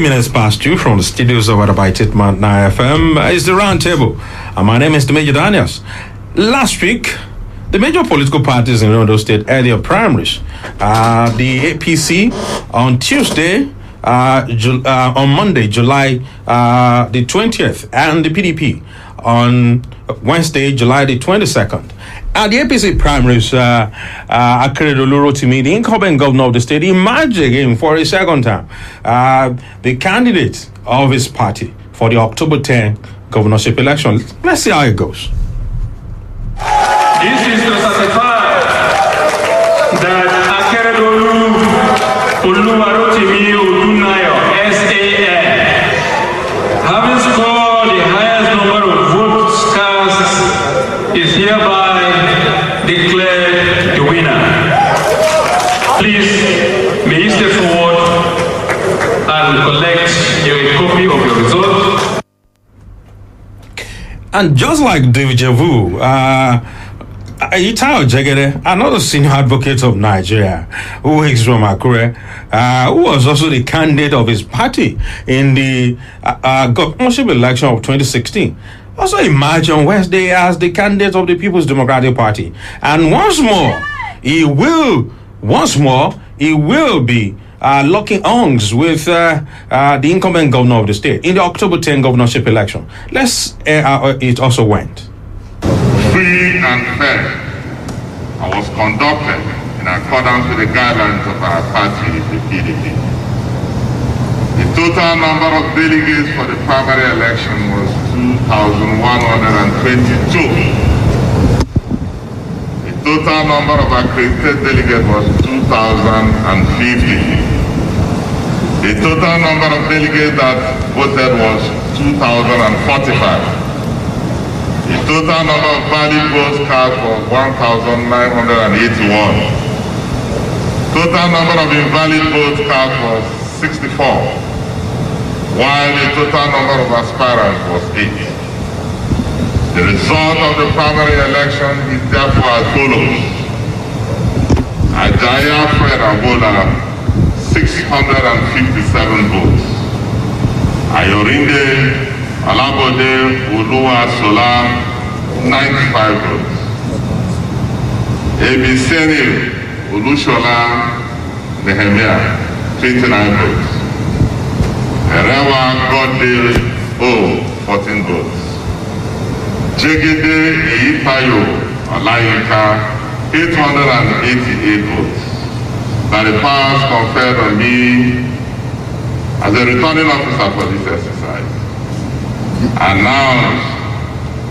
Minutes past 2 from the studios of Adaba 9 FM is the Roundtable. And my name is Temidayo. Last week, the major political parties in Ondo State held their primaries. The APC on Tuesday, on Monday, July the 20th, and the PDP on Wednesday, July the 22nd. At the APC primaries, Oladimeji, the incumbent governor of the state, emerged again for a second time. The candidate of his party for the October 10 governorship election. Let's see how it goes. This is to certify that Oladimeji SAN, having scored the highest number of votes cast, is hereby declared the winner. Please, may you step forward and collect a copy of your result. And just like deja vu, Itao Jegede, another senior advocate of Nigeria, who is from Akure, who was also the candidate of his party in the governorship election of 2016, also emerged on Wednesday as the candidate of the People's Democratic Party. And once more, he will be locking arms with the incumbent governor of the state in the October 10 governorship election. Let's hear how it also went. Free and fair, and was conducted in accordance with the guidelines of our party, the PDP. The total number of delegates for the primary election was 2,122. The total number of accredited delegates was 2,050. The total number of delegates that voted was 2,045. The total number of valid votes cast was 1,981. Total number of invalid votes cast was 64, while the total number of aspirants was 8. The result of the primary election is therefore as follows. Ajaya Fred Abola, 657 votes. Ayorinde Alabode Uluwa Sola, 95 votes. Ebiseni Ulushola Nehemiah, 29 votes. Erewa Godale O, 14 votes. Jegede Eipayo Olayinka, 888 votes. By the powers conferred on me as a returning officer for this exercise, announced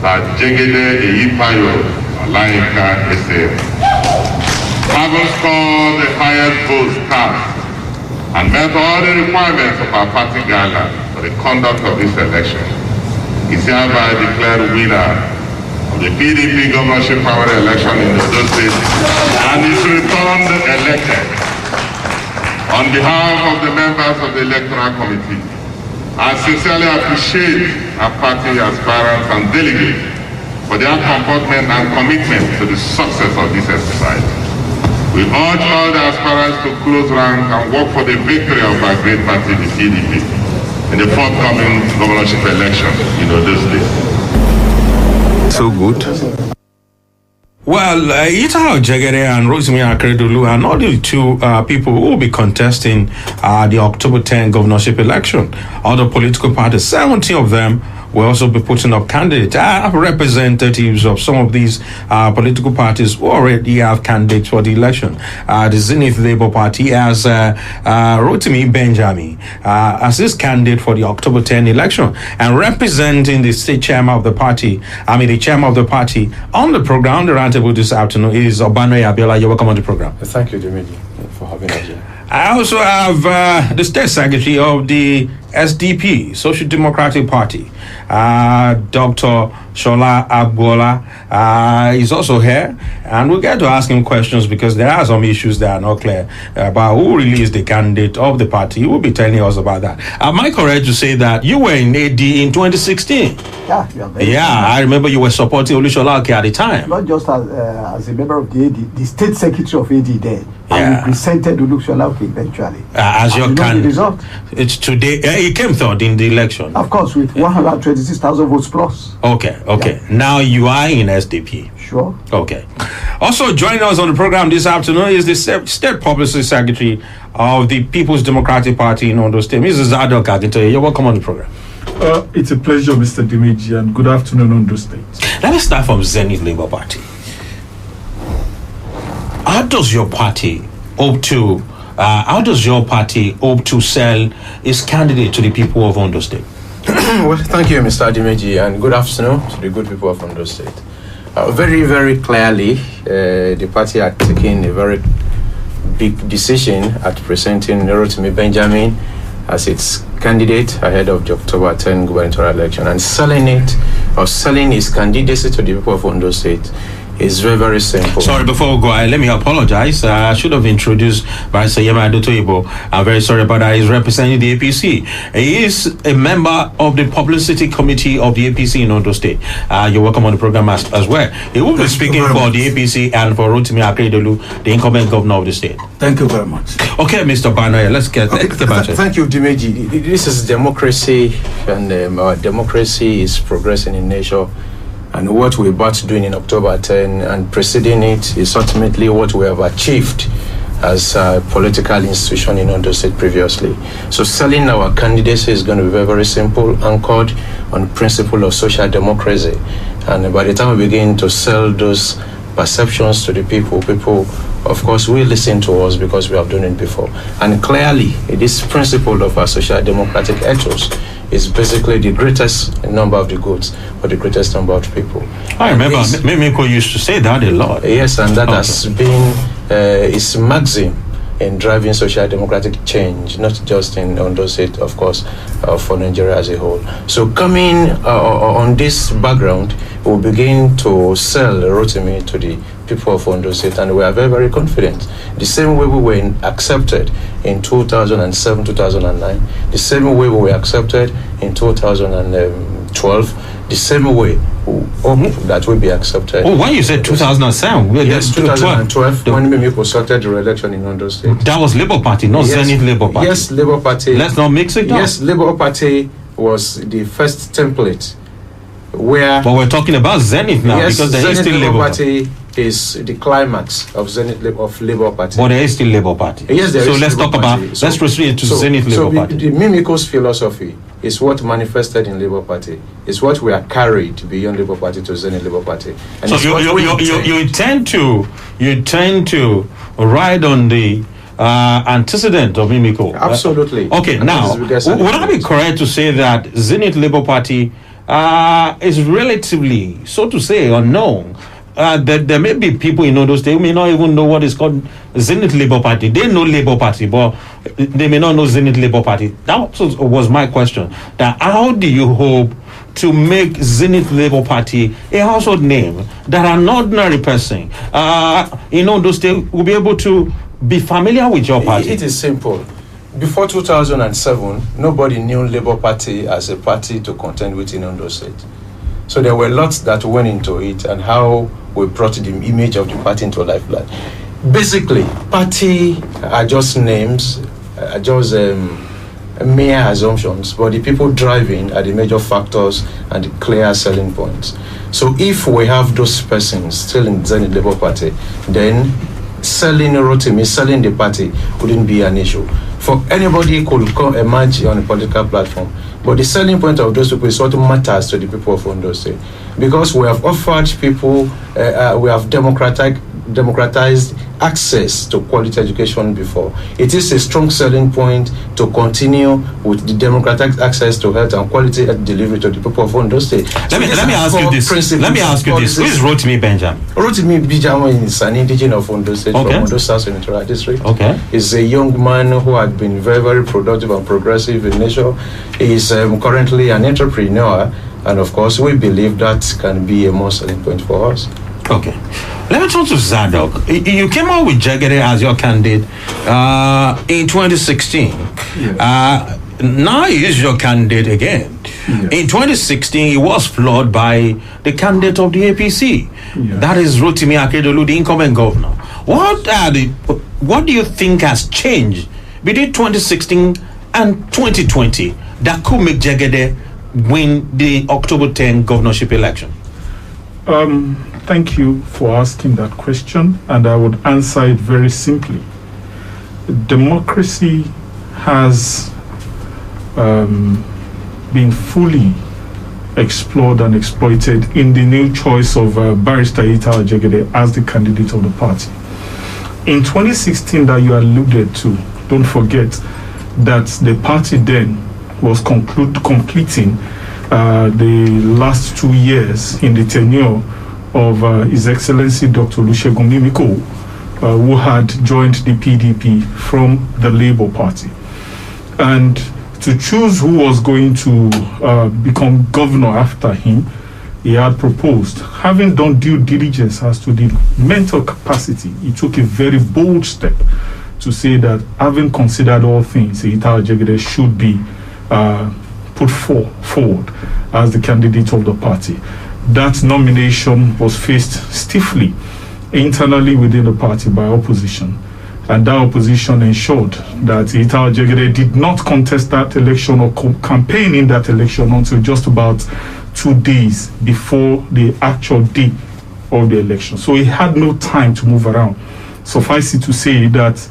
that Jegede Eipayo Olayinka SM, having scored the highest votes cast and met all the requirements of our party guidelines for the conduct of this election, is hereby declared winner of the PDP governorship primary election in the Ondo State and is returned elected. On behalf of the members of the Electoral Committee, I sincerely appreciate our party aspirants and delegates for their commitment and commitment to the success of this exercise. We urge all the aspirants to close rank and work for the victory of our great party, the PDP, in the forthcoming governorship election in Ondo State. So good. Well, Itao Jegede and Rotimi Akeredolu are not the two people who will be contesting the October 10 governorship election. Other political parties, 70 of them, will also be putting up candidates. Representatives of some of these political parties who already have candidates for the election. The Zenith Labour Party has Rotimi Benjamin as his candidate for the October 10 election, and representing the state chairman of the party, the chairman of the party on the program, the roundtable this afternoon, is Obanoye Abiola. You're welcome on the program. Thank you, Dimeji, for having us here. I also have the state secretary of the SDP, Social Democratic Party, Dr. Shola Agbola is also here, and we'll get to ask him questions because there are some issues that are not clear about who released the candidate of the party. He will be telling us about that. Am I correct to say that you were in AD in 2016? Yeah, you are very I remember you were supporting Olusola Ake at the time. not just as a member of the AD, the state secretary of AD then. Yeah. And we presented Olusola Ake eventually. As your And you know the candidate. result? It's today. He came third in the election. Of course, with 126,000 votes plus. Okay. Yeah. Now you are in SDP. Sure. Okay. Also joining us on the program this afternoon is the State Publicity Secretary of the People's Democratic Party in Ondo State, Mrs. Adok Akintoye. You're welcome on the program. It's a pleasure, Mr. Dimeji, and good afternoon, Ondo State. Let me start from Zenith Labour Party. How does your party hope to sell its candidate to the people of Ondo State? Well, thank you, Mr. Adimeji, and good afternoon to the good people of Ondo State. Very, very clearly, the party had taken a very big decision at presenting Rotimi Benjamin as its candidate ahead of the October 10 gubernatorial election, and selling his candidacy to the people of Ondo State is very, very simple. Sorry, before we go, let me apologize. I should have introduced Barrister Yema Adotoyibo. I'm very sorry about that. He's representing the APC. He is a member of the Publicity Committee of the APC in Ondo State. You're welcome on the program as well. He will be speaking for the APC and for Rotimi Akeredolu, the incumbent governor of the state. Thank you very much. Okay, Mr. Banoye, let's get back to it. Thank you, Dimeji. This is democracy, and our democracy is progressing in nature. And what we're about to do in October 10 and preceding it is ultimately what we have achieved as a political institution in Ondo State previously. So selling our candidacy is going to be very, very simple, anchored on principle of social democracy. And by the time we begin to sell those perceptions to the people, of course, will listen to us because we have done it before. And clearly, this principle of our social democratic ethos is basically the greatest number of the goods for the greatest number of people. I remember Mimiko used to say that a lot. Yes, and that has been its maxim in driving social democratic change, not just in Ondo State, of course, for Nigeria as a whole. So coming on this background, we'll begin to sell Rotimi to the people of Ondo State, and we are very, very confident. The same way we were accepted in 2007, 2009, the same way we were accepted in 2012, the same way we hope that we'll be accepted. Oh, when you said 2007? Yes, 2012, when Mimiko started the re-election in Ondo State. That was Labour Party, not Zenith Labour Party. Yes, Labour Party. Let's not mix it up. Yes, Labour Party was the first template where... But we're talking about Zenith now, yes, because there is Zenith still Labour Labour Party is the climax of Labour Party. But there is still Labour Party. Yes, there so is let's Labour talk Party. about, let's proceed to Zenith Labour Party. The Mimiko's philosophy is what manifested in Labour Party. It's what we are carried beyond Labour Party to Zenith Labour Party. And so you intend to ride on the antecedent of Mimiko? Absolutely. Okay, now, would I be correct to say that Zenith Labour Party is relatively, so to say, unknown? There may be people in Ondo State who may not even know what is called Zenith Labour Party. They know Labour Party, but they may not know Zenith Labour Party. That was my question. That how do you hope to make Zenith Labour Party a household name that an ordinary person in Ondo State will be able to be familiar with your party? It is simple. Before 2007, nobody knew Labour Party as a party to contend with in Ondo State. So there were lots that went into it, and how we brought the image of the party into life. Basically, party are just names, are just mere assumptions, but the people driving are the major factors and the clear selling points. So if we have those persons still in Zenith Labour Party, then selling Rotimi, selling the party wouldn't be an issue. For anybody could emerge on a political platform. But the selling point of those people is what matters to the people of Ondo State. Because we have offered people, we have democratized access to quality education before. It is a strong selling point to continue with the democratic access to health and quality delivery to the people of Ondo State. Let me ask you this. Who is Rotimi Benjamin? Rotimi Benjamin is an indigene of Ondo State from Ondo South Senatorial District. Okay. He's a young man who had been very, very productive and progressive in nature. He's currently an entrepreneur, and of course, we believe that can be a more selling point for us. Okay. Let me turn to Zadok. You came out with Jegede as your candidate in 2016. Yes. Now he is your candidate again. Yes. In 2016, he was flawed by the candidate of the APC. Yes. That is Rotimi Akeredolu, the incumbent governor. What do you think has changed between 2016 and 2020 that could make Jegede win the October 10 governorship election? Thank you for asking that question, and I would answer it very simply. Democracy has been fully explored and exploited in the new choice of Barrister Ita Jegede as the candidate of the party. In 2016 that you alluded to, don't forget that the party then was completing the last 2 years in the tenure of His Excellency Dr. Olusegun Mimiko, who had joined the PDP from the Labour Party. And to choose who was going to become governor after him, he had proposed, having done due diligence as to the mental capacity, he took a very bold step to say that, having considered all things, Ita Jegede should be put forward as the candidate of the party. That nomination was faced stiffly internally within the party by opposition, and that opposition ensured that Ita Jegede did not contest that election or campaign in that election until just about 2 days before the actual day of the election. So he had no time to move around. Suffice it to say that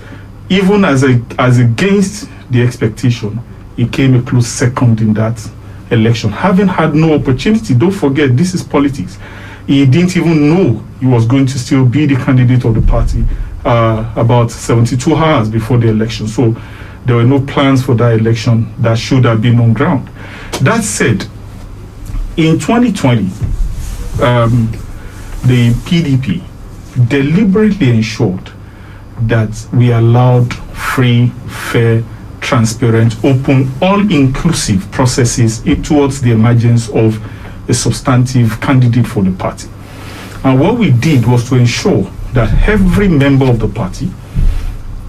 even as against the expectation, he came a close second in that election, having had no opportunity. Don't forget, this is politics. He didn't even know he was going to still be the candidate of the party about 72 hours before the election. So there were no plans for that election that should have been on ground. That said, in 2020, the PDP deliberately ensured that we allowed free, fair, transparent, open, all-inclusive processes towards the emergence of a substantive candidate for the party. And what we did was to ensure that every member of the party,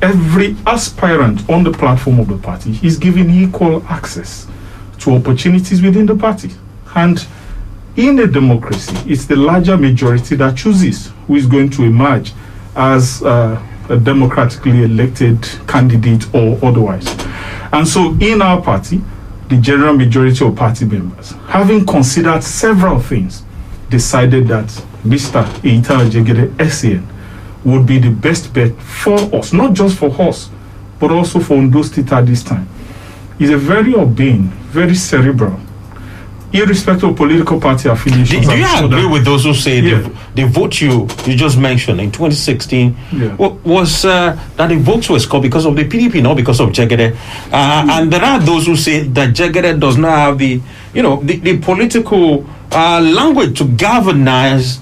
every aspirant on the platform of the party is given equal access to opportunities within the party. And in a democracy, it's the larger majority that chooses who is going to emerge as a democratically elected candidate or otherwise. And so in our party, the general majority of party members, having considered several things, decided that Mr. Ita Jegede SAN would be the best bet for us, not just for us, but also for Ondo State at this time. He's a very urbane, very cerebral, irrespective of political party affiliations. Do you agree with those who say the vote you just mentioned in 2016 was that the votes were scored because of the PDP, not because of Jegede? And there are those who say that Jegede does not have the political language to galvanize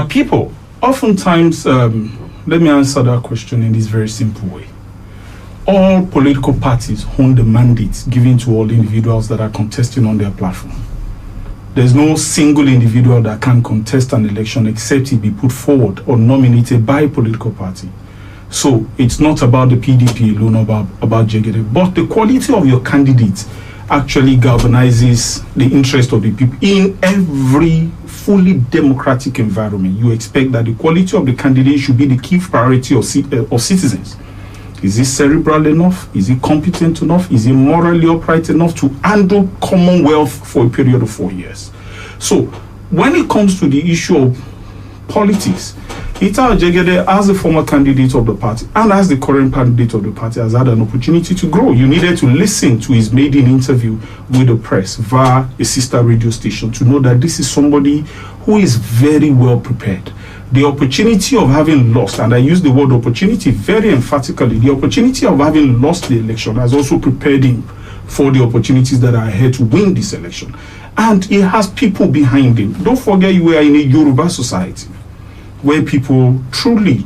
people. Oftentimes, let me answer that question in this very simple way. All political parties own the mandates given to all individuals that are contesting on their platform. There's no single individual that can contest an election except he be put forward or nominated by a political party. So it's not about the PDP alone, about Jegede, but the quality of your candidate actually galvanizes the interest of the people. In every fully democratic environment, you expect that the quality of the candidate should be the key priority of citizens. Is he cerebral enough? Is he competent enough? Is he morally upright enough to handle Commonwealth for a period of 4 years? So when it comes to the issue of politics, Ita Jegede, as a former candidate of the party and as the current candidate of the party, has had an opportunity to grow. You needed to listen to his maiden interview with the press via a sister radio station to know that this is somebody who is very well prepared. The opportunity of having lost, and I use the word opportunity very emphatically, the opportunity of having lost the election has also prepared him for the opportunities that are ahead to win this election. And he has people behind him. Don't forget, you are in a Yoruba society where people truly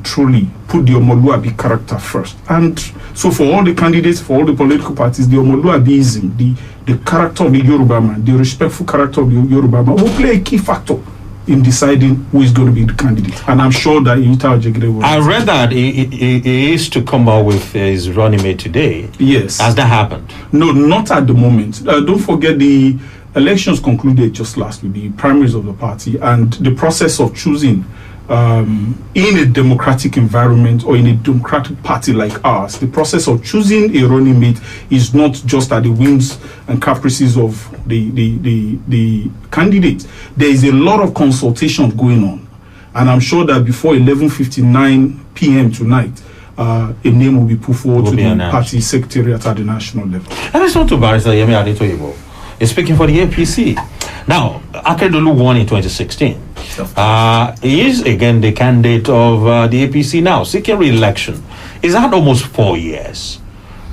put the Omoluabi character first. And so for all the candidates, for all the political parties, the Omoluabiism, the character of the Yoruba man, the respectful character of the Yoruba man will play a key factor in deciding who is going to be the candidate. And I'm sure that Ita Ojegede will. I read that he is to come out with his running mate today. Yes. Has that happened? No, not at the moment. Don't forget, the elections concluded just last week, the primaries of the party, and the process of choosing in a democratic environment or in a democratic party like ours, the process of choosing a running mate is not just at the whims and caprices of the candidate. There is a lot of consultation going on, and I'm sure that before 11:59 p.m. tonight, a name will be put forward to the party secretariat at the national level. And it's not to Barrister Yemi Adetoyibo. He's speaking for the APC. Now, Akeredolu won in 2016. He is again the candidate of the APC now, seeking re-election. Is that almost 4 years?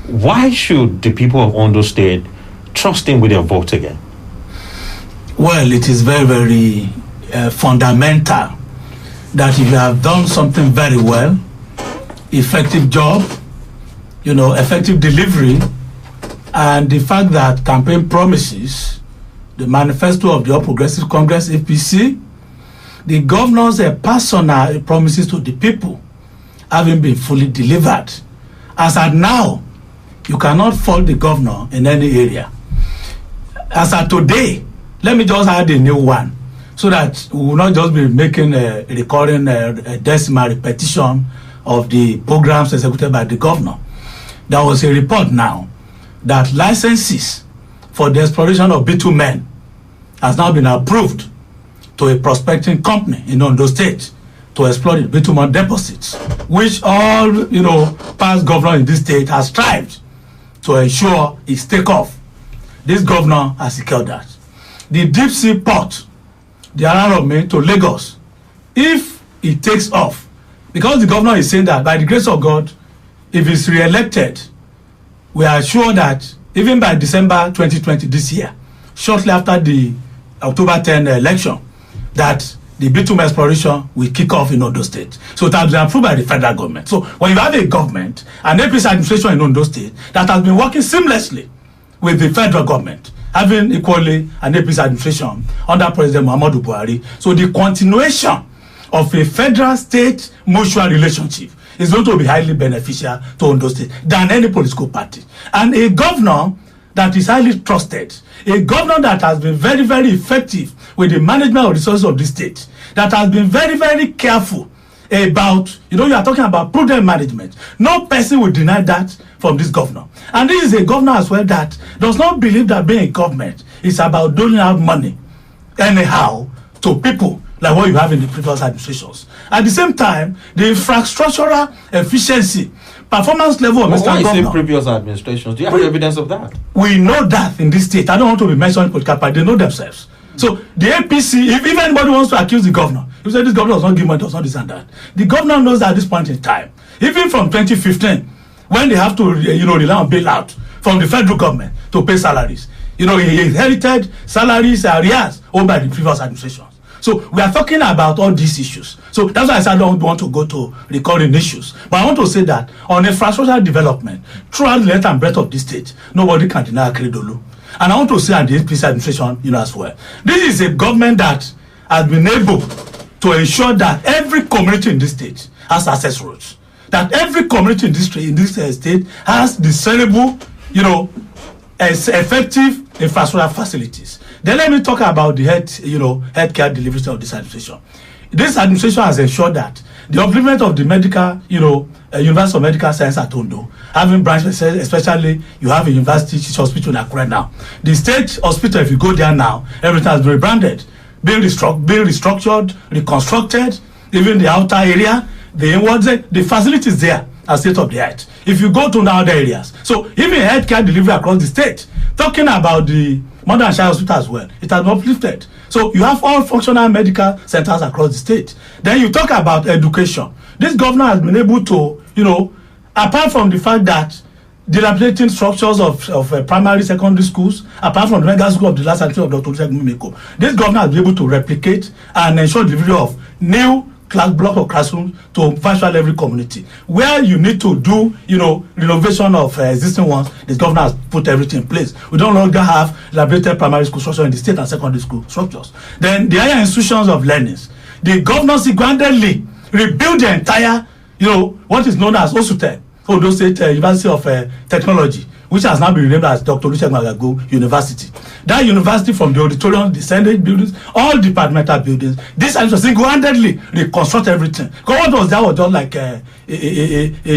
Why should the people of Ondo State trust him with their vote again? Well, it is very, very fundamental that if you have done something very well, effective job, effective delivery, and the fact that campaign promises, the manifesto of the All Progressive Congress, APC, the governor's personal promises to the people haven't been fully delivered. As at now, you cannot fault the governor in any area. As at today, let me just add a new one so that we will not just be making a recurring decimal repetition of the programs executed by the governor. There was a report now that licenses for the exploration of bitumen has now been approved to a prospecting company in Ondo State to explore the bitumen deposits, which all past governors in this state has strived to ensure its takeoff. This governor has secured that. The deep sea port, the Ararome to Lagos, if it takes off, because the governor is saying that by the grace of God, if he's re-elected, we are sure that even by December 2020 this year, shortly after the October 10 election, that the bitumen exploration will kick off in Ondo State. So it has been approved by the federal government. So when you have a government, an APC administration in Ondo State that has been working seamlessly with the federal government, having equally an APC administration under President Muhammadu Buhari, so the continuation of a federal-state mutual relationship is going to be highly beneficial to Ondo State than any political party. And a governor that is highly trusted, a governor that has been very, very effective with the management of resources of the state, that has been very, very careful about, you are talking about prudent management. No person will deny that from this governor. And this is a governor as well that does not believe that being a government is about doling out money anyhow to people like what you have in the previous administrations. At the same time, the infrastructural efficiency, performance level of Mr. Why Governor. is it previous administrations? Do you have evidence of that? We know that in this state. I don't want to be mentioning political party. They know themselves. So the APC, if anybody wants to accuse the governor, if say this governor does not give money, does not this and that, the governor knows that at this point in time, even from 2015, when they have to rely on bailout from the federal government to pay salaries, he inherited salaries arrears owned by the previous administrations. So we are talking about all these issues. So that's why I said I don't want to go to recurring issues. But I want to say that on infrastructural development, throughout the length and breadth of this state, nobody can deny Akeredolu. And I want to say at the APC administration, as well. This is a government that has been able to ensure that every community in this state has access roads. That every community in this state has desirable, effective infrastructural facilities. Then let me talk about the healthcare delivery of this administration. This administration has ensured that the upliftment of the medical, University of Medical Science at Ondo, having branches, especially you have a university hospital in Akure now. The state hospital, if you go there now, everything has been rebranded, being restructured, reconstructed, even the outer area, the facilities there are state of the art. If you go to other areas, so even healthcare delivery across the state, talking about the Mother and Child Hospital as well. It has been uplifted. So you have all functional medical centers across the state. Then you talk about education. This governor has been able to, apart from the fact that dilapidating structures of primary, secondary schools, apart from the mega school of the last century of Dr. Olusegun Mimiko, this governor has been able to replicate and ensure delivery of new class block of classrooms to virtually every community. Where you need to do, renovation of existing ones, this governor has put everything in place. We don't longer have dilapidated primary school structure in the state and secondary school structures. Then the higher institutions of learning, the governor single-handedly rebuilt the entire, what is known as OSUTE, Ondo State University of Technology, which has now been renamed as Dr. Olusegun University. That university, from the auditorium, the Senate buildings, all departmental buildings, this was single-handedly reconstruct everything. Because what was that was just like a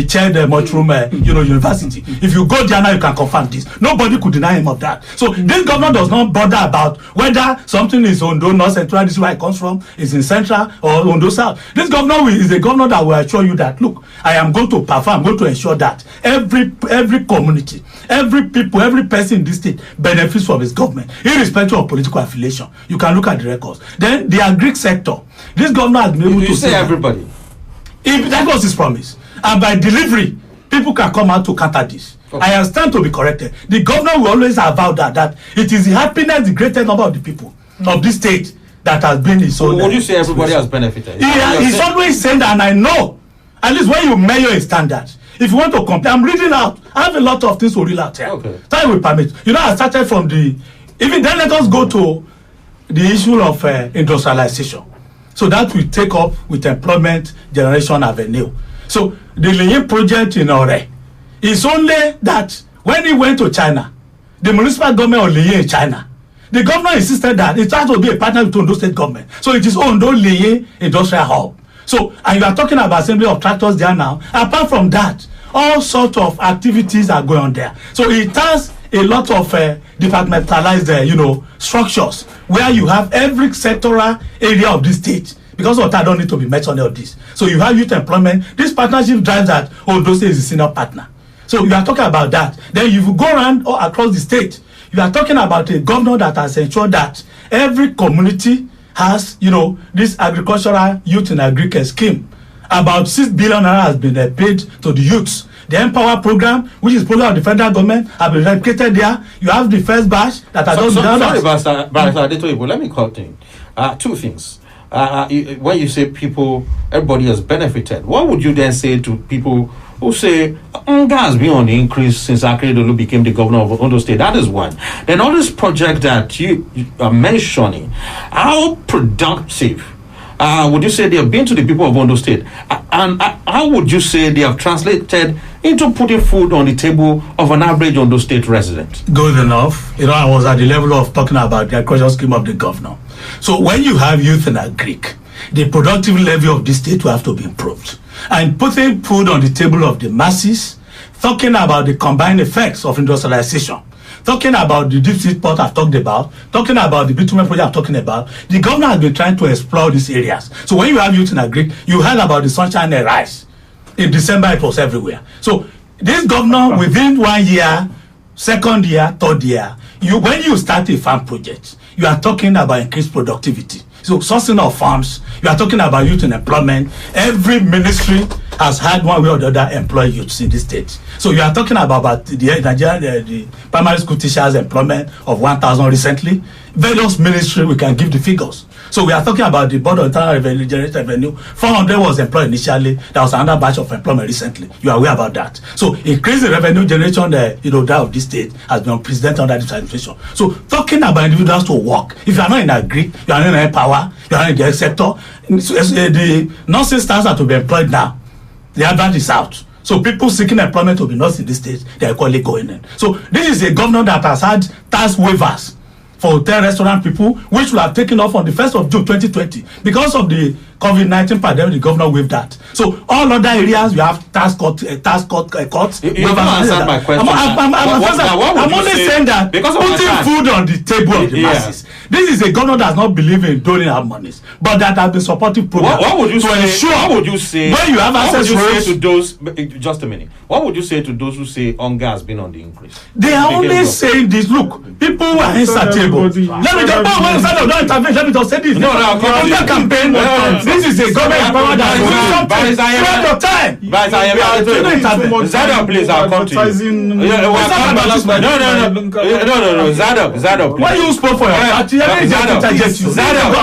child mushroom, university. If you go there now, you can confirm this. Nobody could deny him of that. So this government does not bother about whether something is Ondo North Central, this is where it comes from, is in Central or Ondo South. This governor is a governor that will assure you that, look, I am going to perform, I'm going to ensure that every community, every people, every person in this state benefits from his government, irrespective of political affiliation. You can look at the records. Then the agri sector. This governor has been able to say everybody. If that was his promise, and by delivery, people can come out to counter this. Okay. I stand to be corrected. The governor will always avow that it is the happiness, the greatest number of the people of this state that has been his own. Would you say everybody has benefited? He's always saying that, and I know. At least when you measure a standard, if you want to compare, I'm reading out. I have a lot of things to read out here. Okay. Time will permit. I started from even then let us go to the issue of industrialization. So that will take up with employment generation avenue. So the Linyin project in Ore is only that when he went to China, the municipal government of Linyin in China, the governor insisted that it has to be a partner with Ondo State government. So it is Ondo Linyin Industrial Hub. So, and you are talking about assembly of tractors there now. Apart from that, all sorts of activities are going on there. So it has a lot of departmentalized, structures where you have every sectoral area of the state. Because of that, I don't need to be mentioned of this. So you have youth employment. This partnership drives that Ondo State is a senior partner. So you are talking about that. Then you go around all across the state. You are talking about a governor that has ensured that every community has, this agricultural youth in agriculture scheme. About 6 billion naira has been paid to the youths. The Empower program, which is program of the federal government, have been replicated there. You have the first batch that has done. Sorry, Barrister Adetoyibo, let me cut in. Two things. When you say people, everybody has benefited, what would you then say to people who say Ondo has been on the increase since Akeredolu became the governor of Ondo State? That is one. Then all this project that you are mentioning, how productive would you say they have been to the people of Ondo State? And how would you say they have translated into putting food on the table of an average Ondo State resident? Good enough. I was at the level of talking about the agricultural scheme of the governor. So when you have youth in Agric, the productive level of the state will have to be improved. And putting food on the table of the masses, talking about the combined effects of industrialization, talking about the deep sea port I've talked about, talking about the bitumen project I'm talking about, the government has been trying to explore these areas. So when you have youth in Agric, you heard about the Sunshine and Rice. In December, it was everywhere. So this governor, within 1 year, second year, third year, when you start a farm project, you are talking about increased productivity. So sourcing of farms, you are talking about youth in employment. Every ministry has had one way or the other employ youths in this state. So you are talking about the primary school teachers employment of 1,000 recently. Various ministries, we can give the figures. So we are talking about the Board of Internal Revenue, Generated Revenue. 400 was employed initially. There was another batch of employment recently. You are aware about that. So increasing revenue generation, that of this state has been unprecedented under this administration. So talking about individuals to work. If you are not in Agri, you are not in power, you are not in the health sector. The nursing staffs are to be employed now. The advert is out. So people seeking employment to be nurses in this state, they are equally going in. So this is a governor that has had tax waivers for hotel restaurant people, which will have taken off on the 1st of June 2020. Because of the COVID-19 pandemic, the governor waived that. So all other areas, you have tax cuts. You don't answer my question. I'm only saying that putting food on the table of the masses. This is a governor that does not believe in doling out monies, but that has been supportive programs What would you say when you have access to those? Just a minute. What would you say to those who say Ondo has been on the increase? They are only saying this. Look, people people who are insatiable. Let me just don't intervene. Let me just say this. No, the campaign. This is a government power that will do something. Spend your time. Zadok, please, I'll come to you. No, Zadok. Why you spoke for your party?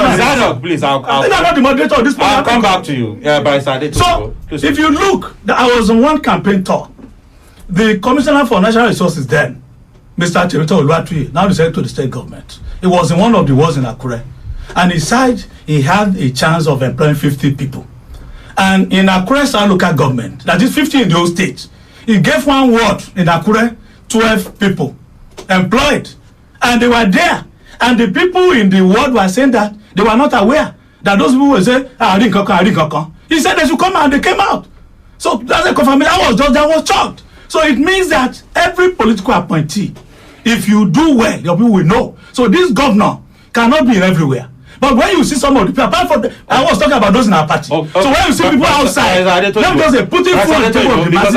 Zadok, please, I'll not the moderator of this program. I'll come back to you. So, if you look, I was on one campaign tour. The Commissioner for Natural Resources then, Mr. Temidayo Oladimeji, now the Secretary to the state government. He was in one of the wards in Akure. And he said he had a chance of employing 50 people. And in Akure South local government, that is 50 in the whole state, he gave one ward in Akure, 12 people employed. And they were there. And the people in the ward were saying that they were not aware that those people would say, I didn't come. He said they should come out and they came out. So that's a confirmation. I was shocked. So it means that every political appointee, if you do well, your people will know. So this governor cannot be everywhere. But when you see some of the people, apart from I was talking about those in our party. So when you see people outside, let me just say putting food on the table of the masses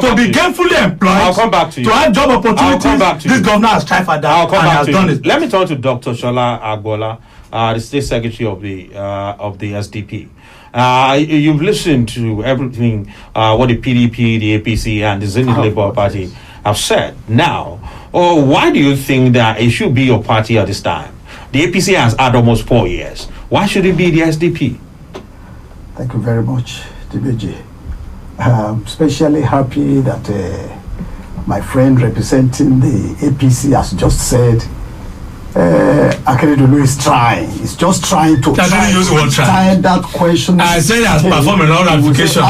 to be gainfully employed, to have job opportunities, this governor has tried for that and has done it. Let me turn to Dr. Shola Agbola, the State Secretary of the SDP. You've listened to everything what the PDP, the APC, and the Zenith Labour Party have said. Now, why do you think that it should be your party at this time? The APC has had almost 4 years. Why should it be the SDP? Thank you very much, Dibeji. I'm especially happy that my friend representing the APC has just said Akeredolu is trying. He's just trying to tie that question. I said he has performed a lot of application.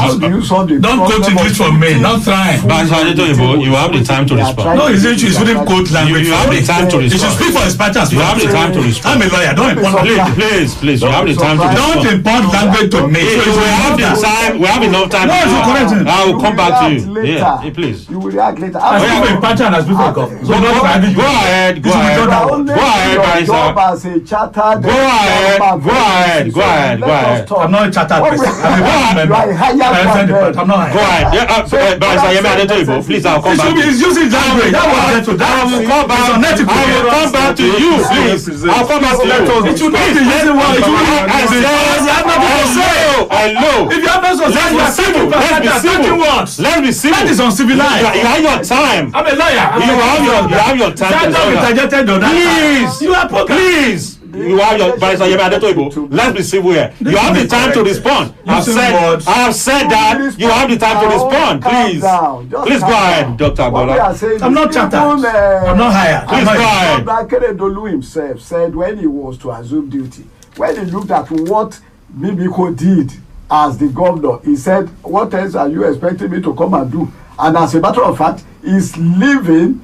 Don't quote English from me. Not trying. But you have the time to respond. No, his issue is wouldn't quote language. You have the time to respond. You should speak for his party. You have the time to respond. I'm a lawyer. Don't import. Please. You have the time to respond. Don't import language to me. We have enough time. I will come back to you. Yeah, please. You will react later. I speak for his party and I speak for God. So go ahead. As a chartered Go ahead. I'm not a chartered person. I'm not Go ahead. Please, I'll come back. He's using language. I will come back to you, please. I'll come back to you. It should not be using what it should be. I know. If you have not Let's be civil. That is uncivilized. You have your time. I'm a lawyer. You have your time. Please. You are Please. You have your let's be civil here. You have the time to respond. I have said that you have the time to respond. Please go ahead, Dr. Agbola. I'm not chartered. I'm not hired. Please go ahead. Akeredolu himself said when he was to assume duty, when he looked at what Mimiko did as the governor, he said, what else are you expecting me to come and do? And as a matter of fact, he's living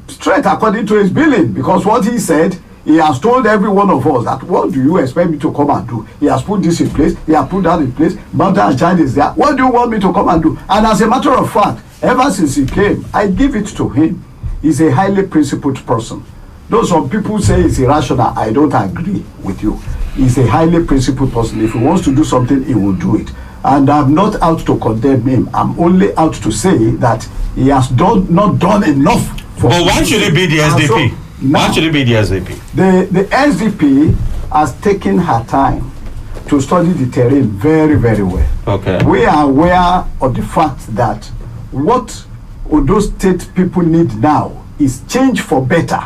straight according to his billing, because what he said, he has told every one of us that what do you expect me to come and do? He has put this in place, he has put that in place, Mountain and Child is there. What do you want me to come and do? And as a matter of fact, ever since he came, I give it to him. He's a highly principled person. Though some people say he's irrational, I don't agree with you. He's a highly principled person. If he wants to do something, he will do it. And I'm not out to condemn him. I'm only out to say that he has not done enough. But why should it be the SDP? Why should it be the SDP? The SDP has taken her time to study the terrain very, very well. Okay. We are aware of the fact that what Ondo State people need now is change for better.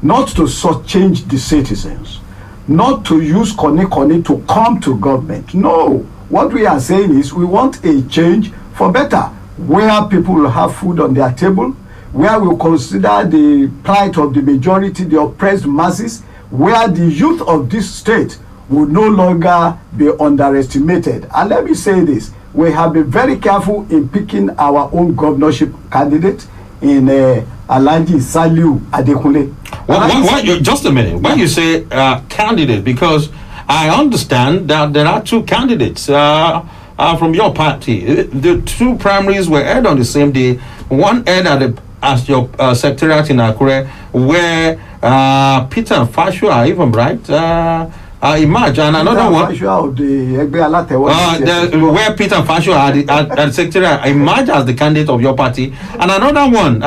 Not to change the citizens. Not to use Kone to come to government. No. What we are saying is we want a change for better, where people will have food on their table, where we consider the plight of the majority, the oppressed masses, where the youth of this state will no longer be underestimated. And let me say this, we have been very careful in picking our own governorship candidate in Alhaji Saliu Adekunle. Just a minute. When you say candidate, because I understand that there are two candidates from your party. The two primaries were held on the same day. One held as your secretariat in Akure, where Peter Fashua, even right, emerged, and another one where Peter Fashua at the secretariat emerged as the candidate of your party, and another one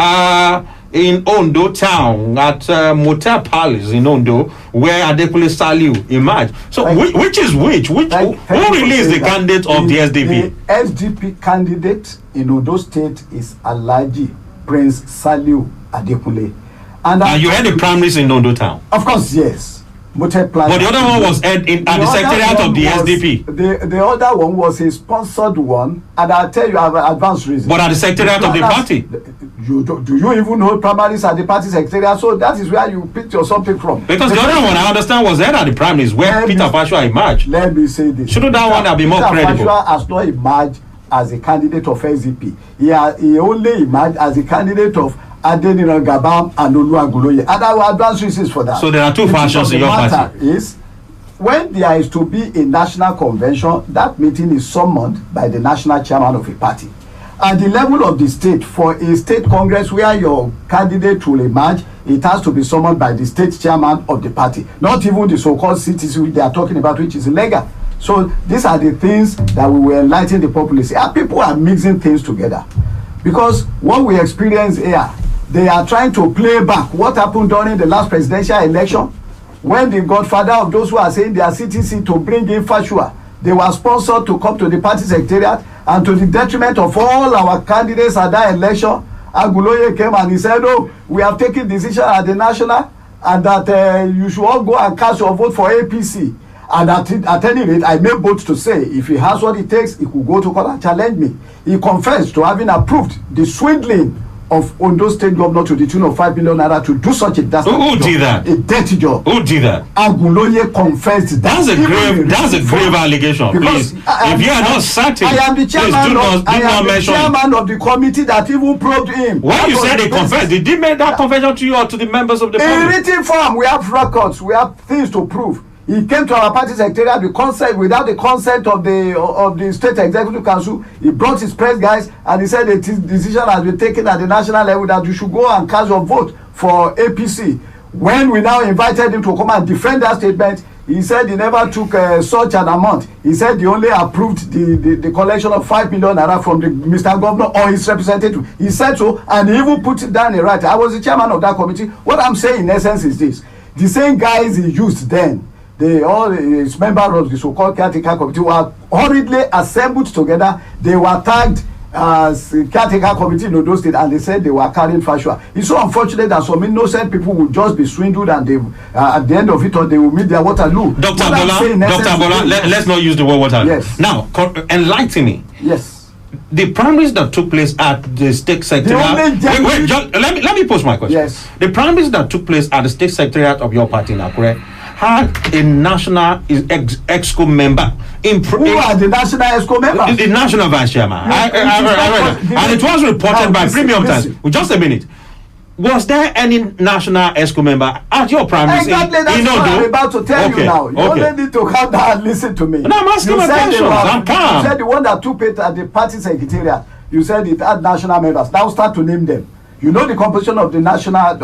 in Ondo town at Motel Palace in Ondo, where Adekunle Saliu emerged. So which is which? Who released the candidate of the SDP? The SDP candidate in Ondo State is Alhaji Prince Saliu Adekunle. And you had the primaries in Ondo town? Of course, yes. But the other one was at the secretariat of the SDP. The other one was a sponsored one, and I'll tell you advanced reason. But at the secretariat of the party? Do you even hold primaries at the party secretariat? So that is where you picked your something from. Because the other one, I understand, was held at the primaries where Peter Pashua emerged. Let me say this. Shouldn't that one have been more credible? Peter Pashua has not emerged as a candidate of SDP. He only emerged as a candidate of Adeniran Gabam and Oluwagoloye. And I will advance reasons for that. So there are two factions in your party. Is when there is to be a national convention, that meeting is summoned by the national chairman of a party. At the level of the state, for a state congress where your candidate will emerge, it has to be summoned by the state chairman of the party, not even the so-called cities they are talking about, which is illegal. So these are the things that we will enlighten the populace. People are mixing things together, because what we experience here, they are trying to play back what happened during the last presidential election, when the godfather of those who are saying they are CTC to bring in Fashua, they were sponsored to come to the party secretariat, and to the detriment of all our candidates at that election, Aguloye came and he said, "Oh, we have taken decision at the national, and that you should all go and cast your vote for APC." And at any rate, I made bold to say, if he has what it takes, he could go to court and challenge me. He confessed to having approved the swindling of Ondo State governor to the tune of 5 billion naira to do such a dastardly job. Who did that? A dirty job. Who did that? Aguloye confessed that. That's a grave allegation. Please, if you are not certain, I am the chairman of the committee that even probed him. When you said he confessed, did he make that confession to you or to the members of the party? In public? written form, we have records, we have things to prove. He came to our party secretariat without the consent of the state executive council. He brought his press guys and he said that his decision has been taken at the national level that you should go and cast your vote for APC. When we now invited him to come and defend that statement, he said he never took such an amount. He said he only approved the collection of 5 million naira from the Mr. Governor or his representative. He said so, and he even put it down in writing. I was the chairman of that committee. What I'm saying in essence is this: the same guys he used then, all his members of the so-called caretaker committee were hurriedly assembled together. They were tagged as caretaker committee in Ondo State, and they said they were carrying Fashua. It's so unfortunate that some innocent people will just be swindled, and they, at the end of it all, they will meet their Waterloo. Dr. Bola, let's not use the word Waterloo. Yes. Now, enlighten me. Yes. The primaries that took place at the state secretariat. Let me pose my question. Yes. The primaries that took place at the state secretariat of your party in Akure had a national EXCO member. Who are the national EXCO members? The national vice chairman. I read it. And it was reported by Premium Times. Just a minute. Was there any national EXCO member at your primaries? Exactly, that's what I'm about to tell you now. You only need to calm down and listen to me. No, I'm asking my questions. I'm calm. You said the one that took it at the party secretariat. You said it had national members. Now start to name them. You know the composition of the national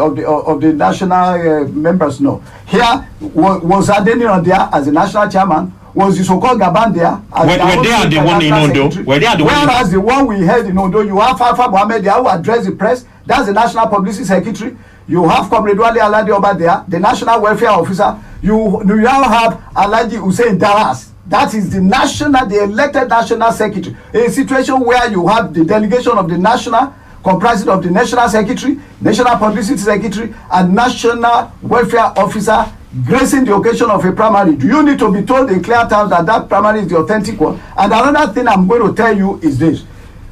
members. No, here was Adeniran there as the national chairman. Was the so-called Gaban there? Were they are the one in Ondo? Whereas the one we had in Ondo, you have Alpha Mohammed there who addressed the press. That's the national publicity secretary. You have Comrade Wale Alade Oba there, the national welfare officer. You now have Alhaji Hussein Daras. That is the elected national secretary. A situation where you have the delegation of the national, comprising of the national secretary, national publicity secretary, and national welfare officer, gracing the occasion of a primary. Do you need to be told in clear terms that that primary is the authentic one? And another thing I'm going to tell you is this: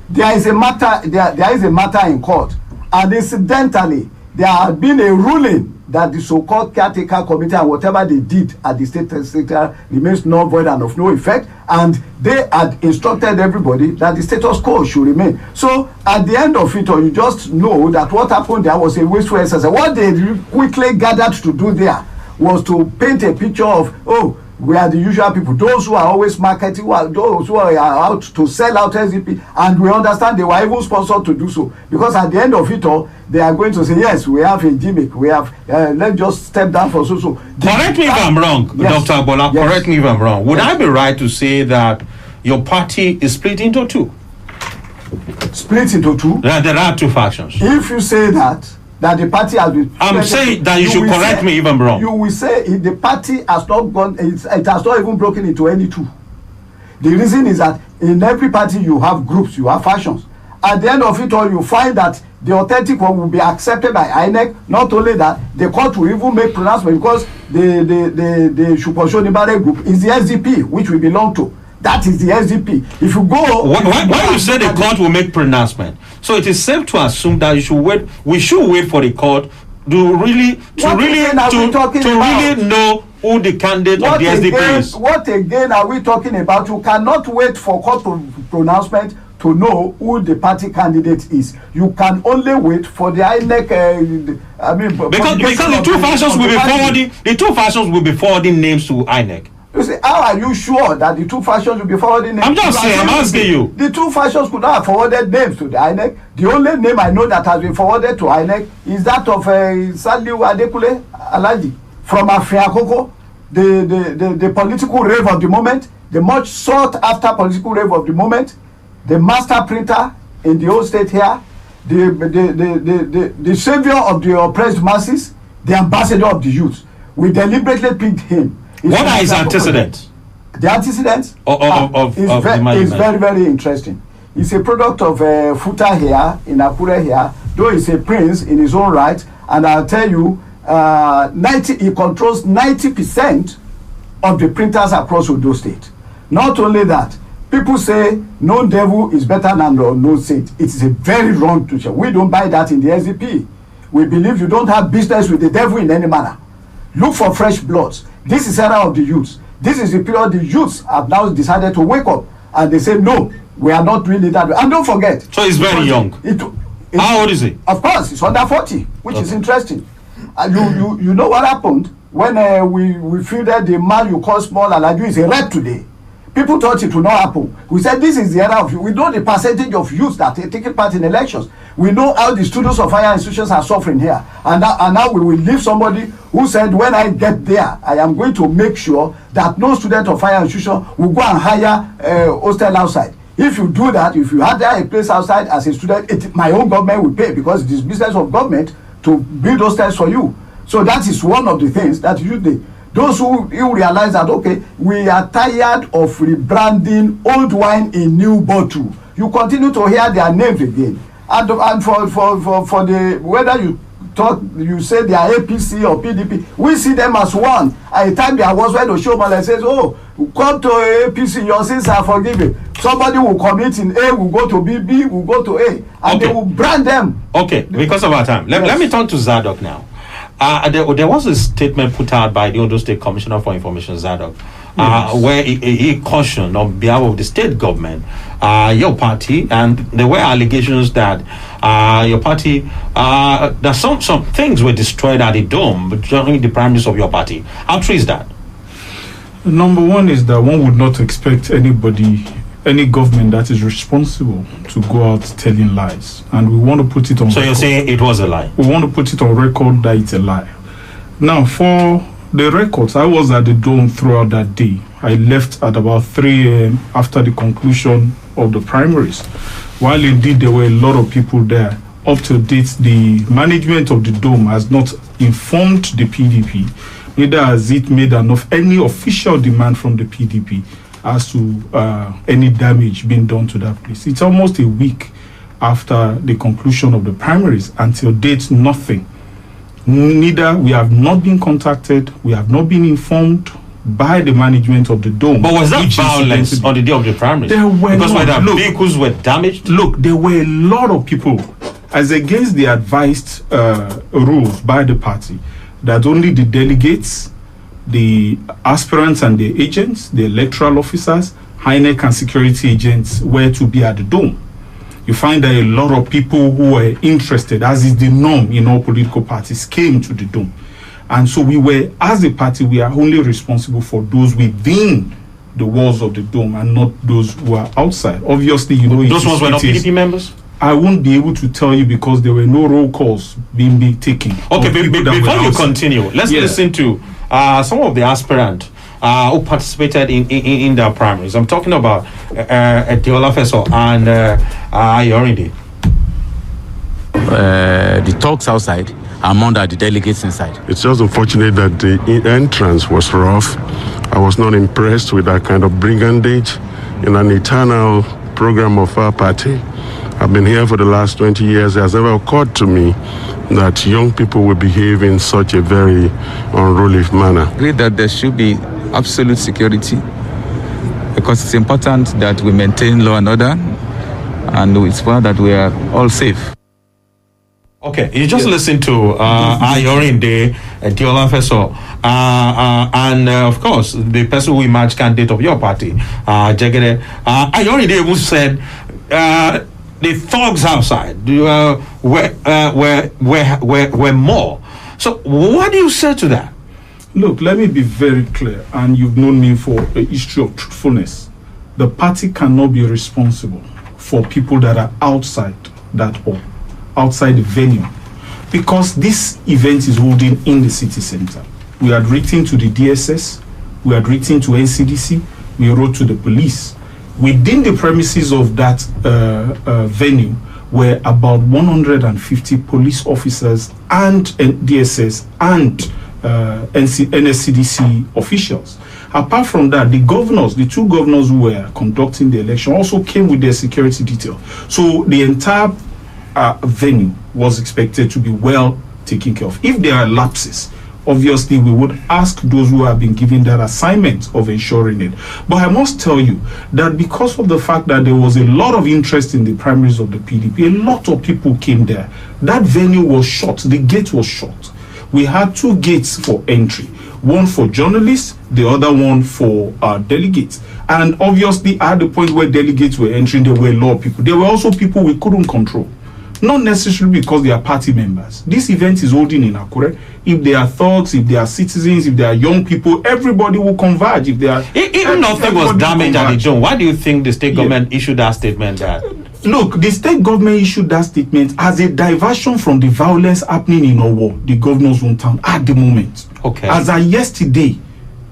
there is a matter in court, and incidentally, there has been a ruling that the so-called caretaker committee and whatever they did at the state secretariat remains null, void, and of no effect. And they had instructed everybody that the status quo should remain. So at the end of it all, you just know that what happened there was a wasteful exercise. What they quickly gathered to do there was to paint a picture of, oh, we are the usual people, those who are always marketing, those who are out to sell out SDP, and we understand they were even sponsored to do so, because at the end of it all, they are going to say, yes, we have a gimmick, we have, let's just step down for so. Correct me if I'm wrong, yes. Dr. Bola, yes. Correct me if I'm wrong. Would I be right to say that your party is split into two? Split into two? There are two factions. If you say that, that the party has been. I'm saying that you should will correct say- me if I'm wrong. You will say if the party has not gone, it has not even broken into any two. The reason is that in every party you have groups, you have factions. At the end of it all, you find that the authentic one will be accepted by INEC. Not only that, the court will even make pronouncement because the Shuposho group is the SDP, which we belong to. That is the SDP. If you go, Why you say the court will make pronouncement? So it is safe to assume that you should wait. We should wait for the court to really know who the candidate of the SDP is. What again are we talking about? You cannot wait for court pronouncement to know who the party candidate is. You can only wait for the INEC. Because the two factions will be forwarding names to INEC. You say, how are you sure that the two factions will be forwarding names? I'm just saying, I'm asking you. The two factions could not have forwarded names to the INEC. The only name I know that has been forwarded to INEC is that of Saliu Adekule Alaji from Afiakoko, the political rave of the moment, the much sought after political rave of the moment, the master printer in the whole state here, the savior of the oppressed masses, the ambassador of the youth. We deliberately picked him. What are his antecedents? The antecedents is very, very interesting. He's a product of Futa here in Akure here, though he's a prince in his own right. And I'll tell you, he controls 90% of the printers across Ondo State. Not only that, people say no devil is better than no saint. It is a very wrong teaching. We don't buy that in the SDP. We believe you don't have business with the devil in any manner. Look for fresh bloods. This is era of the youths. This is the period the youths have now decided to wake up and they say no, we are not really that way. And don't forget. So he's very young. How old is he? Of course, he's under 40, which is interesting. And you know what happened when we fielded the man you call small Alaju is a rep today. People thought it would not happen. We said this is the era of, we know the percentage of youth that are taking part in elections. We know how the students of higher institutions are suffering here. And now we will leave somebody who said, when I get there, I am going to make sure that no student of higher institution will go and hire hostel outside. If you do that, if you hire a place outside as a student, my own government will pay because it is business of government to build hostels for you. So that is one of the things that you do. Those who realize that, okay, we are tired of rebranding old wine in new bottle. You continue to hear their names again. And for the, whether you say they are APC or PDP, we see them as one. At the time there was when Oshomale says, oh, come to APC, your sins are forgiven. Somebody will commit in A, will go to B, B will go to A, and they will brand them. Okay, because of our time. Let me turn to Zadok now. There was a statement put out by the Ondo State Commissioner for Information, Zadok, where he cautioned on behalf of the state government, your party, and there were allegations that your party, that some things were destroyed at the dome during the primaries of your party. How true is that? Number one is that one would not expect any government that is responsible to go out telling lies, and we want to put it on so record. You're saying it was a lie? We want to put it on record that it's a lie. Now, for the records, I was at the dome throughout that day. I left at about 3 a.m. after the conclusion of the primaries. While indeed there were a lot of people there, up to date, the management of the dome has not informed the PDP, neither has it made any official demand from the PDP as to any damage being done to that place. It's almost a week after the conclusion of the primaries. Until date, nothing. Neither we have not been contacted, we have not been informed by the management of the dome. But was that violence on the day of the primaries? There were because whether vehicles were damaged? Look, there were a lot of people, as against the advised rules by the party, that only the delegates, the aspirants and the agents, the electoral officers, INEC and security agents were to be at the dome. You find that a lot of people who were interested, as is the norm in all political parties, came to the dome. And so we were, as a party, we are only responsible for those within the walls of the dome and not those who are outside. Obviously, you know, those ones were not PDP members? I won't be able to tell you because there were no roll calls being taken. Okay, before you continue, let's listen to some of the aspirants who participated in the primaries. I'm talking about Diola Feso and Yorinde. the talks outside among the delegates inside. It's just unfortunate that the entrance was rough. I was not impressed with that kind of brigandage in an eternal program of our party. I've been here for the last 20 years. It has never occurred to me that young people will behave in such a very unruly manner. I agree that there should be absolute security because it's important that we maintain law and order, and it's important that we are all safe. Okay, you just listened to Ayorinde Diola Feso, and of course the person who emerged candidate of your party, Jegede. Ayorinde even said the thugs outside were more. So what do you say to that? Look, let me be very clear, and you've known me for a history of truthfulness. The party cannot be responsible for people that are outside that hall, outside the venue, because this event is holding in the city center. We had written to the DSS, we had written to NCDC, we wrote to the police. Within the premises of that venue were about 150 police officers and DSS and NSCDC officials. Apart from that, the governors, the two governors who were conducting the election, also came with their security detail. So the entire venue was expected to be well taken care of. If there are lapses, obviously we would ask those who have been given that assignment of ensuring it. But I must tell you that because of the fact that there was a lot of interest in the primaries of the PDP, a lot of people came there. That venue was shut, the gate was shut. We had two gates for entry, one for journalists, the other one for delegates. And obviously at the point where delegates were entering, there were a lot of people. There were also people we couldn't control. Not necessarily because they are party members. This event is holding in Akure. If they are thugs, if they are citizens, if they are young people, everybody will converge. If they are, even nothing was damaged at the zone, why do you think the state government issued that statement? That look, the state government issued that statement as a diversion from the violence happening in Owo, the governor's hometown, at the moment. Okay. As of yesterday,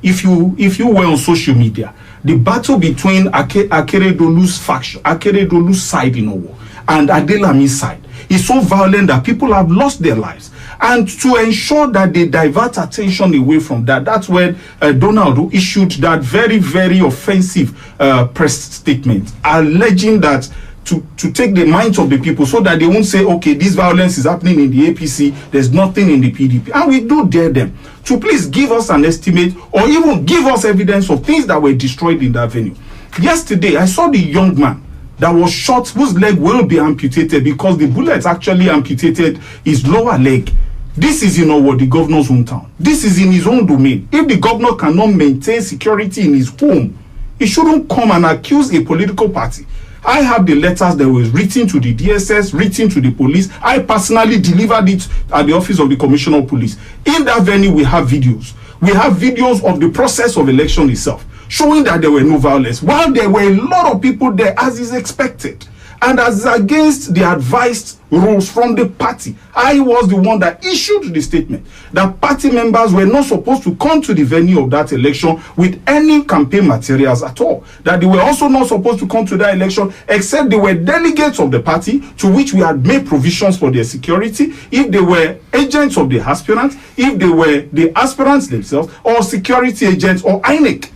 if you were on social media, the battle between Akeredolu's faction, Akeredolu's side in Owo, and Adelami's side is so violent that people have lost their lives. And to ensure that they divert attention away from that, that's when Donald issued that very, very offensive press statement, alleging that to take the minds of the people so that they won't say, okay, this violence is happening in the APC, there's nothing in the PDP. And we do dare them to please give us an estimate or even give us evidence of things that were destroyed in that venue. Yesterday, I saw the young man that was shot, whose leg will be amputated because the bullets actually amputated his lower leg. This is, the governor's hometown. This is in his own domain. If the governor cannot maintain security in his home, he shouldn't come and accuse a political party. I have the letters that were written to the DSS, written to the police. I personally delivered it at the office of the Commissioner of Police. In that venue, we have videos. We have videos of the process of election itself, showing that there were no violence, while there were a lot of people there, as is expected. And as against the advised rules from the party, I was the one that issued the statement that party members were not supposed to come to the venue of that election with any campaign materials at all. That they were also not supposed to come to that election except they were delegates of the party, to which we had made provisions for their security, if they were agents of the aspirants, if they were the aspirants themselves, or security agents or INEC.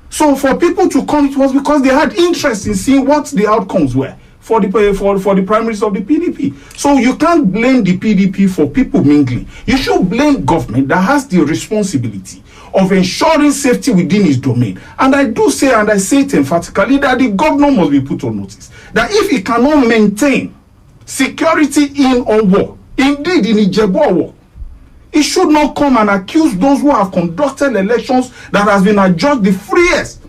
So for people to come, it was because they had interest in seeing what the outcomes were for the primaries of the PDP. So you can't blame the PDP for people mingling. You should blame government that has the responsibility of ensuring safety within its domain. And I do say, and I say it emphatically, that the governor must be put on notice that if he cannot maintain security in Owo, indeed in Ijebu-Owo, he should not come and accuse those who have conducted elections that has been adjudged the freest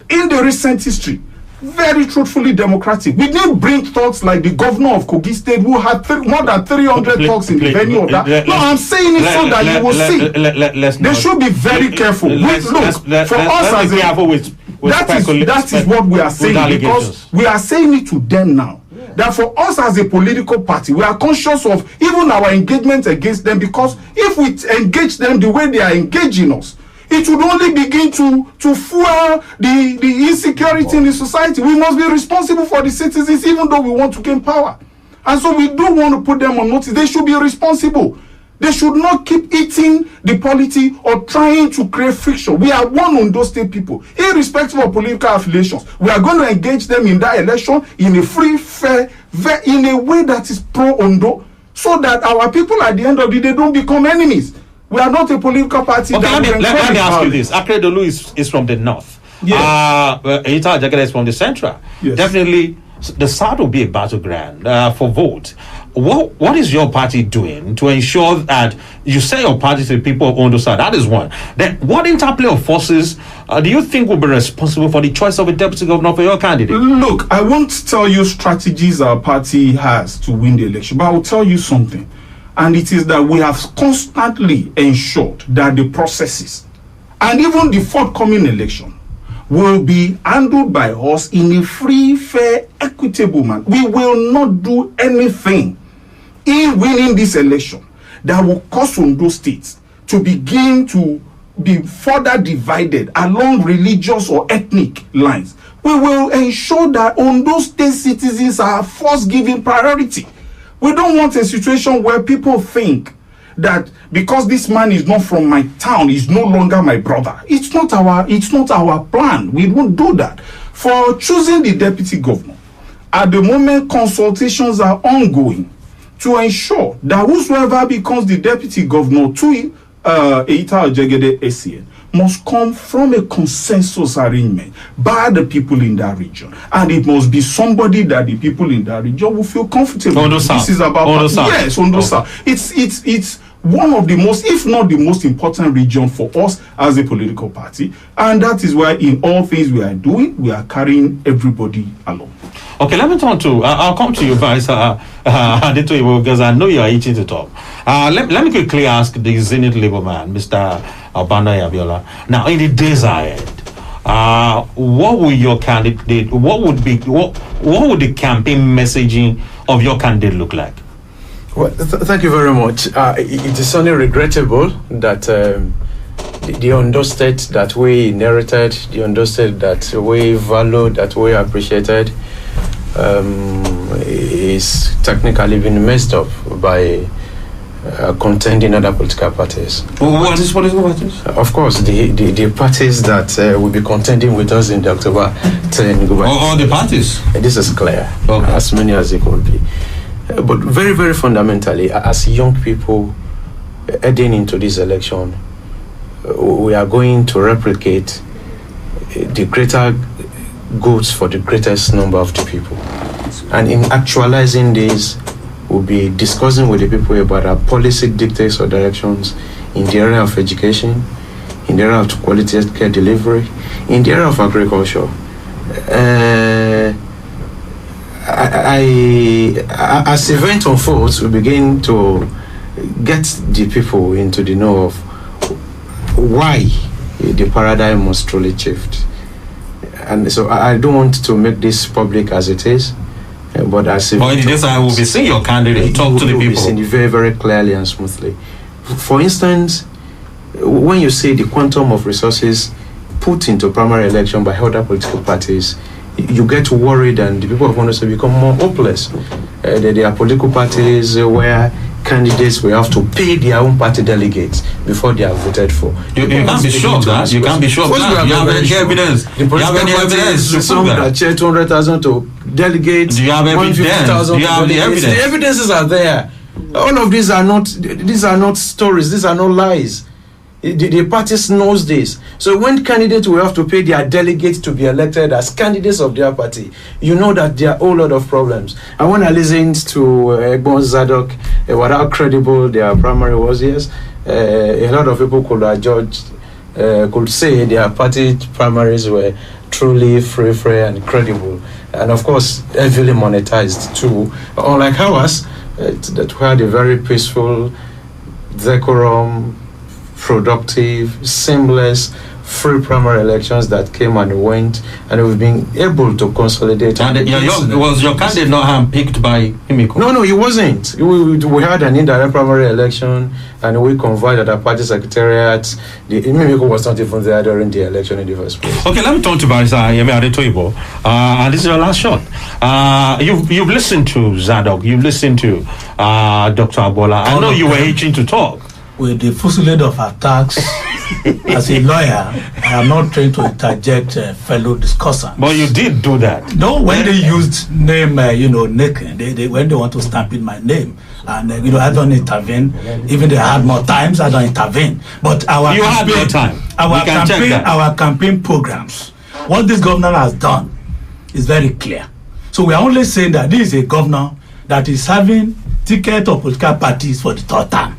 in the recent history. Very truthfully democratic. We didn't bring thugs like the governor of Kogi State, who had more than 300 thugs in the venue of that. No, I'm saying it so that you will see. They should be very careful. Look, for us as a... That is what we are saying, because we are saying it to them now. That for us as a political party, we are conscious of even our engagement against them, because if we engage them the way they are engaging us, it would only begin to fuel the insecurity in the society. We must be responsible for the citizens, even though we want to gain power. And so we don't want to put them on notice. They should be responsible. They should not keep eating the polity or trying to create friction. We are one Ondo State people, irrespective of political affiliations. We are going to engage them in that election in a free, fair, in a way that is pro-Ondo, so that our people at the end of the day don't become enemies. We are not a political party. Okay, let me ask you this. Akeredolu is from the north. Yes. Ita Jagede is from the central. Yes. Definitely, the south will be a battleground for vote. What is your party doing to ensure that you sell your party to the people of Ondo South? That is one. Then, what interplay of forces do you think will be responsible for the choice of a deputy governor for your candidate? Look, I won't tell you strategies our party has to win the election, but I will tell you something. And it is that we have constantly ensured that the processes and even the forthcoming election will be handled by us in a free, fair, equitable manner. We will not do anything in winning this election that will cause Ondo State to begin to be further divided along religious or ethnic lines. We will ensure that Ondo State citizens are first given priority. We don't want a situation where people think that because this man is not from my town, he's no longer my brother. It's not our plan. We won't do that. For choosing the deputy governor, at the moment consultations are ongoing to ensure that whosoever becomes the deputy governor to Eita Ojegede SCN must come from a consensus arrangement by the people in that region, and it must be somebody that the people in that region will feel comfortable. Ondo South. This is about Ondo South. Yes, Ondo South. It's one of the most, if not the most important region for us as a political party, and that is why in all things we are doing, we are carrying everybody along. Okay, let me turn to. I'll come to you, Vice Adetoye, because I know you are itching to talk. Let me quickly ask the Zenith Labour man, Mr. Abanda Abiola. Now, in the days ahead, what will your candidate? What would the campaign messaging of your candidate look like? Well, thank you very much. It is only regrettable that the Ondo State that we inherited, the Ondo State that we valued, that we appreciated, is technically been messed up by contending other political parties. What is political parties? Of course, the parties that will be contending with us in the October 10 government. All the parties? This is clear, okay. As many as it could be. But very, very fundamentally, as young people heading into this election, we are going to replicate the greater goods for the greatest number of the people. And in actualizing this, we'll be discussing with the people about our policy dictates or directions in the area of education, in the area of quality care delivery, in the area of agriculture. As event unfolds, we begin to get the people into the know of why the paradigm must truly shift. And so I don't want to make this public as it is, but as if in this I will be seeing your candidate talk to the people. Be very, very clearly and smoothly. For instance, when you see the quantum of resources put into primary election by other political parties, you get worried, and the people of Ondo State become more hopeless. There are political parties where candidates will have to pay their own party delegates before they are voted for. You can't be sure of that. You can't be sure of that. You have any evidence? The political parties, some that share 200,000 to delegates. Do you have evidence? Do you have the evidence? The evidences are there. All of these are not stories. These are not lies. The parties knows this. So when candidates will have to pay their delegates to be elected as candidates of their party, you know that there are a whole lot of problems. And when I listened to Egbon Zadok, about how credible their primary was, yes, a lot of people could say their party primaries were truly free, fair, and credible. And of course, heavily monetized too. Unlike ours, that we had a very peaceful, decorum, productive, seamless free primary elections that came and went, and we've been able to consolidate. And was your candidate not handpicked by Mimiko? No, he wasn't. We had an indirect primary election, and we conveyed at our party secretariat. The Mimiko was not even there during the election in the first place. Okay, let me turn to Barrister Yemi Adetoyibo. And this is your last shot. You've listened to Zadok. You've listened to Dr. Agbola. I know you were itching to talk. With the fusillade of attacks, as a lawyer, I am not trained to interject fellow discussants. But you did do that. No, when they used name, Nick, when they want to stamp in my name, and I don't intervene. Even they had more times, I don't intervene. But our had no time. Our campaign programs, what this governor has done, is very clear. So we are only saying that this is a governor that is having ticket of political parties for the third time.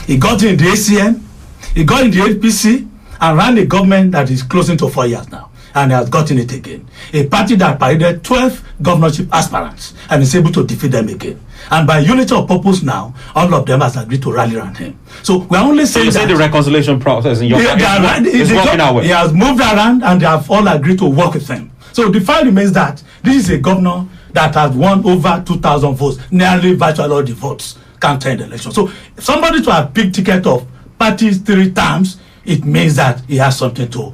He got in the ACN, he got in the APC, and ran a government that is closing to 4 years now, and he has gotten it again. A party that paraded 12 governorship aspirants and is able to defeat them again. And by unity of purpose now, all of them has agreed to rally around him. So we are only saying that the reconciliation process in your is working our way. He has moved around, and they have all agreed to work with him. So the fact remains that this is a governor that has won over 2,000 votes, nearly virtually all the votes counted in the election. So if somebody to have picked ticket of parties 3 times, it means that he has something to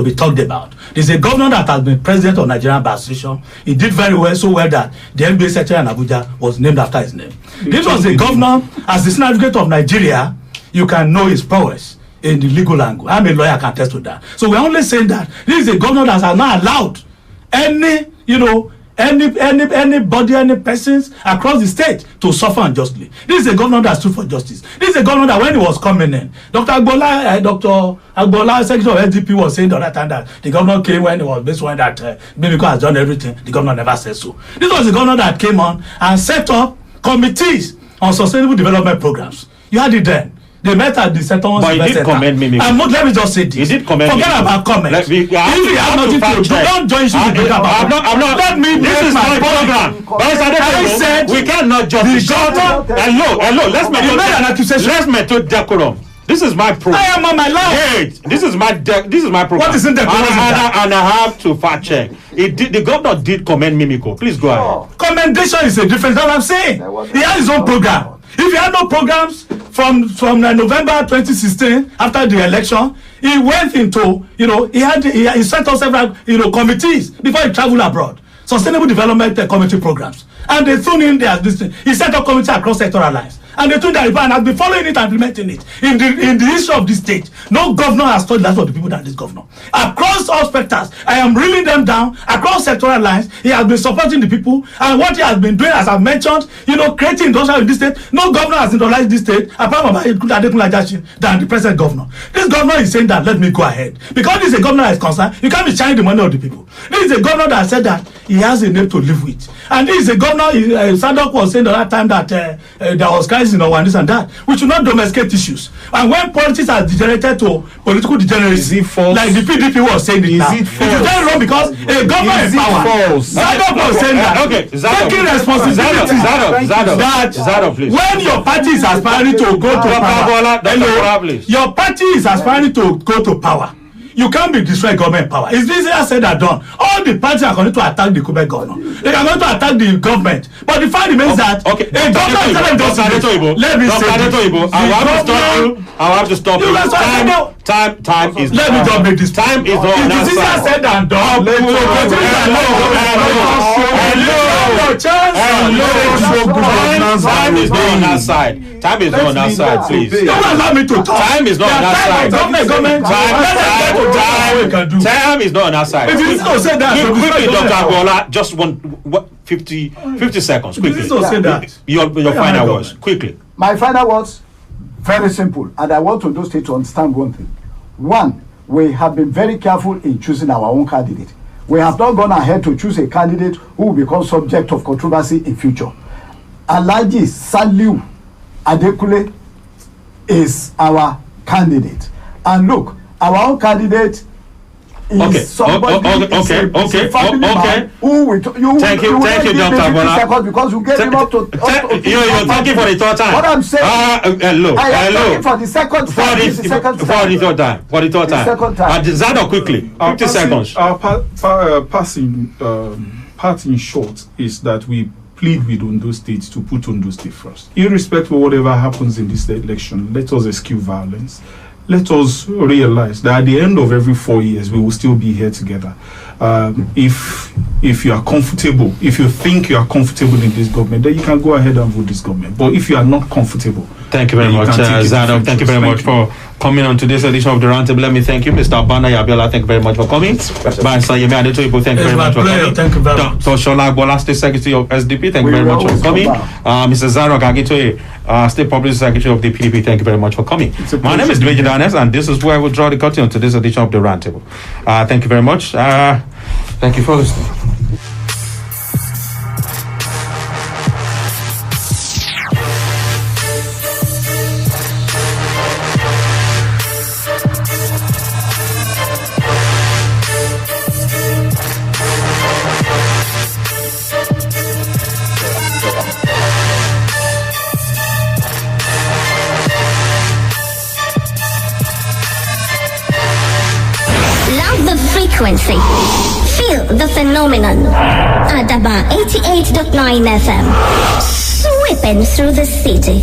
be talked about. There's a governor that has been president of Nigerian Bar Association. He did very well, so well that the NBA secretary in Abuja was named after his name. This was a governor, as the senior advocate of Nigeria, you can know his prowess in the legal angle. I'm a lawyer, I can attest to that. So we're only saying that this is a governor that has not allowed anybody, any persons across the state to suffer unjustly. This is a governor that stood for justice. This is a governor that when he was coming in, Dr. Agbola, Secretary of SDP, was saying the other time that the governor came when he was based on that Mimiko has done everything. The governor never said so. This was the governor that came on and set up committees on sustainable development programs. You had it then. They met at the Settlements. But he did commend me. Let me just say this. He did commend Forget about comments. If you have nothing to do, don't join you to I'm not. Let me this is my program. I said we cannot just the governor. Hello. Let's maintain decorum. This is my program. I am on my life. Wait, this is my program. What is in decorum? And I have to fact check. The governor did commend Mimiko. Please go ahead. Commendation is a difference. That's what I'm saying. He had his own program. If he had no programs from November 2016 after the election, he went into he set up several committees before he traveled abroad. Sustainable development committee programs, and they threw in there this thing. He set up committee across sectoral lines, and they took the report and has been following it and implementing it in the history of this state. No governor has told that for the people than this governor. Across all specters, I am reeling them down across sectoral lines. He has been supporting the people, and what he has been doing, as I've mentioned, creating industrial in this state. No governor has industrialized this state apart from Adekunle Ajasin than the present governor. This governor is saying that let me go ahead because this is a governor that is concerned. You can't be shining the money of the people. This is a governor that said that he has a name to live with, and this is a governor. Sadok was saying the last time that there was crisis in our this and that. We should not domesticate issues. And when politics has degenerated to political degeneracy, like the PDP was saying it now, it is very wrong because a government in power. Zadok was saying that. Okay, taking responsibility. Zadok, please. When your party is aspiring to go to power, your party is aspiring to go to power. You can't be destroying government power. It's easier said than done. All the parties are going to attack the Quebec governor. They are going to attack the government. But the fact remains that a government is telling them let me say I have to stop you. Time is let me just make this. Time is not on our side. It's easier said than done. Time is not on our side. Time is not on our side, please. Don't allow me to talk. Time is not on our side. Time is not on our side. Quickly, Dr. Agbola, just 50 seconds. Quickly. Your final words. Quickly. My final words, very simple, and I want Ondo State to understand one thing. One, we have been very careful in choosing our own candidate. We have not gone ahead to choose a candidate who will become subject of controversy in future. Alhaji Saliu Adekunle is our candidate. And look, our own candidate is somebody is a family man who will Thank you, Dr. Bola. Because you gave him up to you're talking for the third time. What I'm saying, I am talking for the second time. For the third time. For the third time. Second time. Zado, quickly, 50 seconds. Our part in short is that we plead with Ondo State to put Ondo State first. Irrespective of whatever happens in this election, let us eschew violence. Let us realize that at the end of every 4 years, we will still be here together. If you are comfortable, if you think you are comfortable in this government, then you can go ahead and vote this government. But if you are not comfortable, thank you very much, Zadok. Thank you very much for coming on to this edition of the Roundtable. Let me thank you, Mr. Abana Yabiola. Thank you very much for coming. Thank you very much for coming. Dr. Shola Bola, State Secretary of SDP. Thank you very much for coming. Mr. Zadok Agitoye, State Publicity Secretary of the PDP. Thank you very much for coming. My name is Dweji Danes, and this is where we draw the curtain on to this edition of the Roundtable. Thank you very much. Thank you for listening. Frequency. Feel the phenomenon. Adaba 88.9 FM. Sweeping through the city.